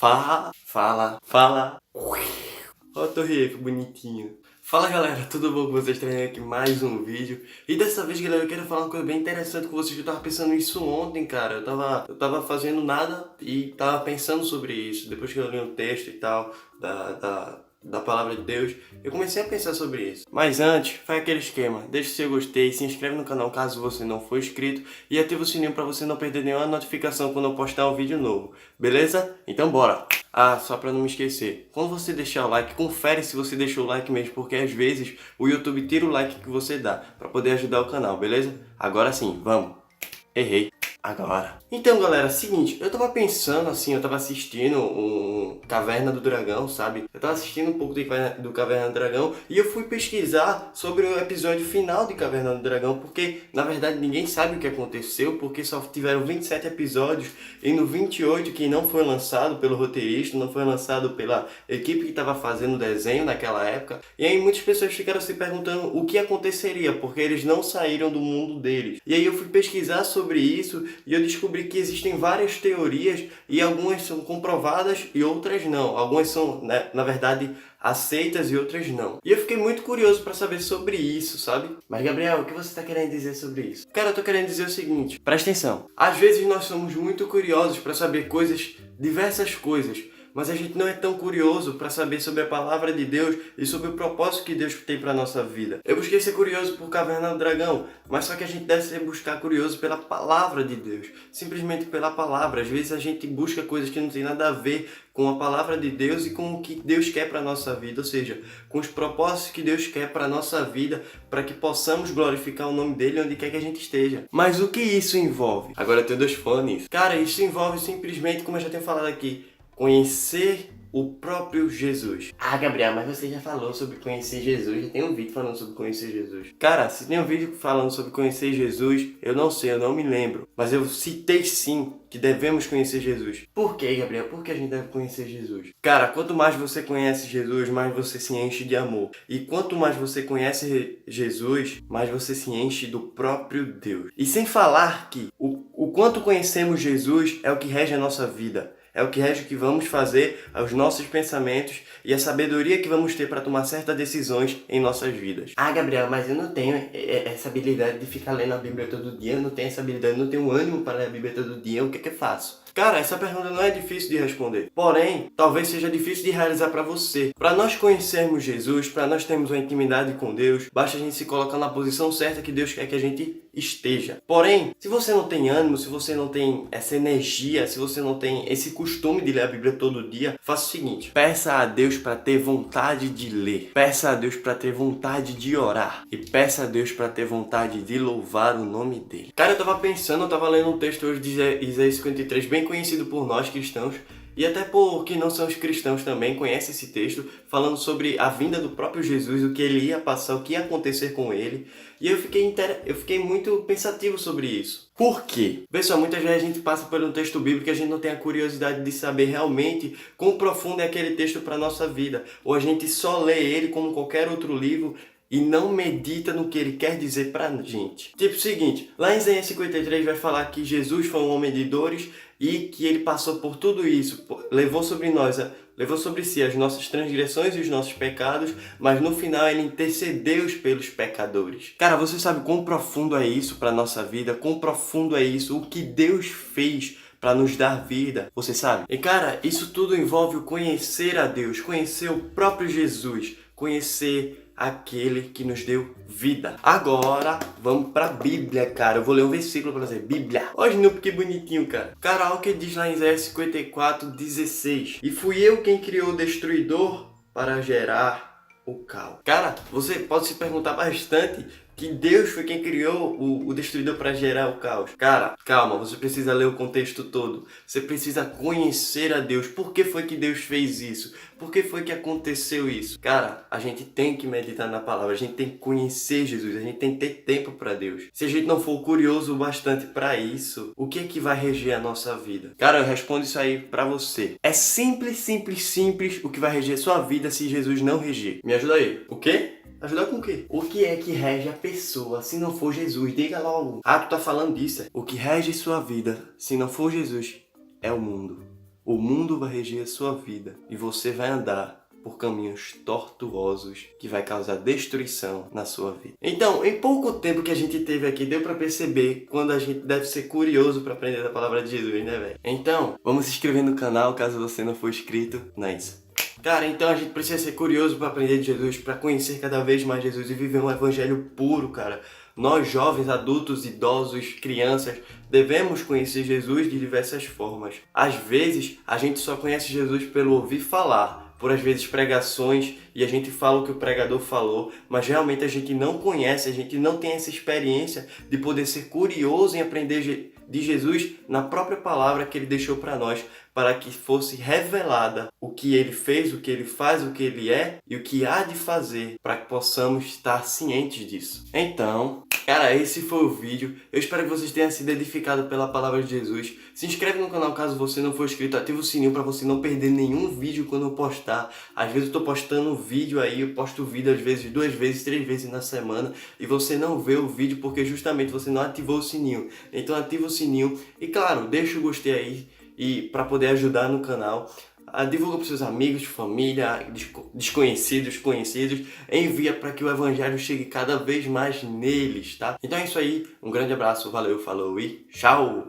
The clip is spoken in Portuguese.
Fala. Ó, Torre, que bonitinho. Fala galera, tudo bom com vocês? Trazendo aqui mais um vídeo. E dessa vez, galera, eu quero falar uma coisa bem interessante com vocês. Eu tava pensando nisso ontem, cara. Eu tava fazendo nada e tava pensando sobre isso. Depois que eu li um texto e tal, da palavra de Deus, eu comecei a pensar sobre isso. Mas antes, faz aquele esquema. Deixa o seu gostei, se inscreve no canal caso você não for inscrito e ativa o sininho pra você não perder nenhuma notificação quando eu postar um vídeo novo. Beleza? Então bora! Ah, só pra não me esquecer, quando você deixar o like, confere se você deixou o like mesmo, porque às vezes o YouTube tira o like que você dá, pra poder ajudar o canal, beleza? Agora sim, vamos! Errei! Agora. Então, galera, seguinte, eu tava pensando assim, eu tava assistindo um Caverna do Dragão, sabe? Eu tava assistindo um pouco do Caverna do Dragão e eu fui pesquisar sobre o episódio final de Caverna do Dragão, porque, na verdade, ninguém sabe o que aconteceu, porque só tiveram 27 episódios e no 28, que não foi lançado pelo roteirista, não foi lançado pela equipe que tava fazendo o desenho naquela época, e aí muitas pessoas ficaram se perguntando o que aconteceria, porque eles não saíram do mundo deles. E aí eu fui pesquisar sobre isso e eu descobri que existem várias teorias e algumas são comprovadas e outras não. Algumas são, né, na verdade, aceitas e outras não. E eu fiquei muito curioso para saber sobre isso, sabe? Mas Gabriel, o que você está querendo dizer sobre isso? Cara, eu tô querendo dizer o seguinte, presta atenção. Às vezes nós somos muito curiosos para saber coisas, diversas coisas, mas a gente não é tão curioso para saber sobre a palavra de Deus e sobre o propósito que Deus tem para nossa vida. Eu busquei ser curioso por Caverna do Dragão, mas só que a gente deve buscar curioso pela palavra de Deus, simplesmente pela palavra. Às vezes a gente busca coisas que não tem nada a ver com a palavra de Deus e com o que Deus quer para nossa vida, ou seja, com os propósitos que Deus quer para nossa vida, para que possamos glorificar o nome dele onde quer que a gente esteja. Mas o que isso envolve? Agora eu tenho dois fones. Cara, isso envolve simplesmente, como eu já tenho falado aqui, conhecer o próprio Jesus. Ah, Gabriel, mas você já falou sobre conhecer Jesus, já tem um vídeo falando sobre conhecer Jesus. Cara, se tem um vídeo falando sobre conhecer Jesus, eu não sei, eu não me lembro. Mas eu citei sim que devemos conhecer Jesus. Por que, Gabriel? Por que a gente deve conhecer Jesus? Cara, quanto mais você conhece Jesus, mais você se enche de amor. E quanto mais você conhece Jesus, mais você se enche do próprio Deus. E sem falar que o quanto conhecemos Jesus é o que rege a nossa vida. É o que rege o que vamos fazer, os nossos pensamentos e a sabedoria que vamos ter para tomar certas decisões em nossas vidas. Ah, Gabriel, mas eu não tenho essa habilidade de ficar lendo a Bíblia todo dia, eu não tenho essa habilidade, eu não tenho ânimo para ler a Bíblia todo dia, o que é que eu faço? Cara, essa pergunta não é difícil de responder. Porém, talvez seja difícil de realizar para você. Para nós conhecermos Jesus, para nós termos uma intimidade com Deus, basta a gente se colocar na posição certa que Deus quer que a gente esteja. Porém, se você não tem ânimo, se você não tem essa energia, se você não tem esse costume de ler a Bíblia todo dia, faça o seguinte: peça a Deus para ter vontade de ler. Peça a Deus para ter vontade de orar. E peça a Deus para ter vontade de louvar o nome dele. Cara, eu tava lendo um texto hoje de Isaías 53, bem conhecido por nós cristãos, e até por quem não são os cristãos também conhece esse texto, falando sobre a vinda do próprio Jesus, o que ele ia passar, o que ia acontecer com ele. E eu fiquei muito pensativo sobre isso. Por quê? Pessoal, muitas vezes a gente passa por um texto bíblico e a gente não tem a curiosidade de saber realmente quão profundo é aquele texto para a nossa vida. Ou a gente só lê ele como qualquer outro livro e não medita no que ele quer dizer pra gente. Tipo o seguinte, lá em Isaías 53 vai falar que Jesus foi um homem de dores e que ele passou por tudo isso, levou sobre si as nossas transgressões e os nossos pecados, mas no final ele intercedeu pelos pecadores. Cara, você sabe quão profundo é isso pra nossa vida? Quão profundo é isso? O que Deus fez para nos dar vida, você sabe? E cara, isso tudo envolve o conhecer a Deus, conhecer o próprio Jesus, conhecer aquele que nos deu vida. Agora, vamos pra Bíblia, cara. Eu vou ler um versículo pra você. Bíblia. Olha, Snoop, que bonitinho, cara. Cara, olha o que diz lá em Isaías 54:16. E fui eu quem criou o destruidor para gerar o caos. Cara, você pode se perguntar bastante que Deus foi quem criou o destruidor para gerar o caos. Cara, calma, você precisa ler o contexto todo. Você precisa conhecer a Deus. Por que foi que Deus fez isso? Por que foi que aconteceu isso? Cara, a gente tem que meditar na palavra, a gente tem que conhecer Jesus, a gente tem que ter tempo para Deus. Se a gente não for curioso o bastante para isso, o que é que vai reger a nossa vida? Cara, eu respondo isso aí para você. É simples o que vai reger sua vida se Jesus não reger. Me ajuda aí. O quê? Ajudar com o quê? O que é que rege a pessoa se não for Jesus? Diga logo. Ah, tu tá falando disso. O que rege sua vida se não for Jesus é o mundo. O mundo vai reger a sua vida e você vai andar por caminhos tortuosos que vai causar destruição na sua vida. Então, em pouco tempo que a gente teve aqui, deu pra perceber quando a gente deve ser curioso pra aprender a palavra de Jesus, né, velho? Então, vamos se inscrever no canal caso você não for inscrito. Nice. Cara, então a gente precisa ser curioso para aprender de Jesus, para conhecer cada vez mais Jesus e viver um evangelho puro, cara. Nós jovens, adultos, idosos, crianças, devemos conhecer Jesus de diversas formas. Às vezes, a gente só conhece Jesus pelo ouvir falar, por às vezes pregações, e a gente fala o que o pregador falou, mas realmente a gente não conhece, a gente não tem essa experiência de poder ser curioso em aprender de Jesus na própria palavra que ele deixou para nós, para que fosse revelada o que ele fez, o que ele faz, o que ele é e o que há de fazer, para que possamos estar cientes disso. Então, cara, esse foi o vídeo. Eu espero que vocês tenham sido edificados pela palavra de Jesus. Se inscreve no canal caso você não for inscrito, ativa o sininho para você não perder nenhum vídeo quando eu postar. Às vezes eu tô postando vídeo aí, eu posto vídeo às vezes 2 vezes, 3 vezes na semana e você não vê o vídeo porque justamente você não ativou o sininho. Então ativa o sininho e claro, deixa o gostei aí e para poder ajudar no canal. Divulga para seus amigos, família, desconhecidos, conhecidos. Envia para que o evangelho chegue cada vez mais neles, tá? Então é isso aí. Um grande abraço, valeu, falou e tchau!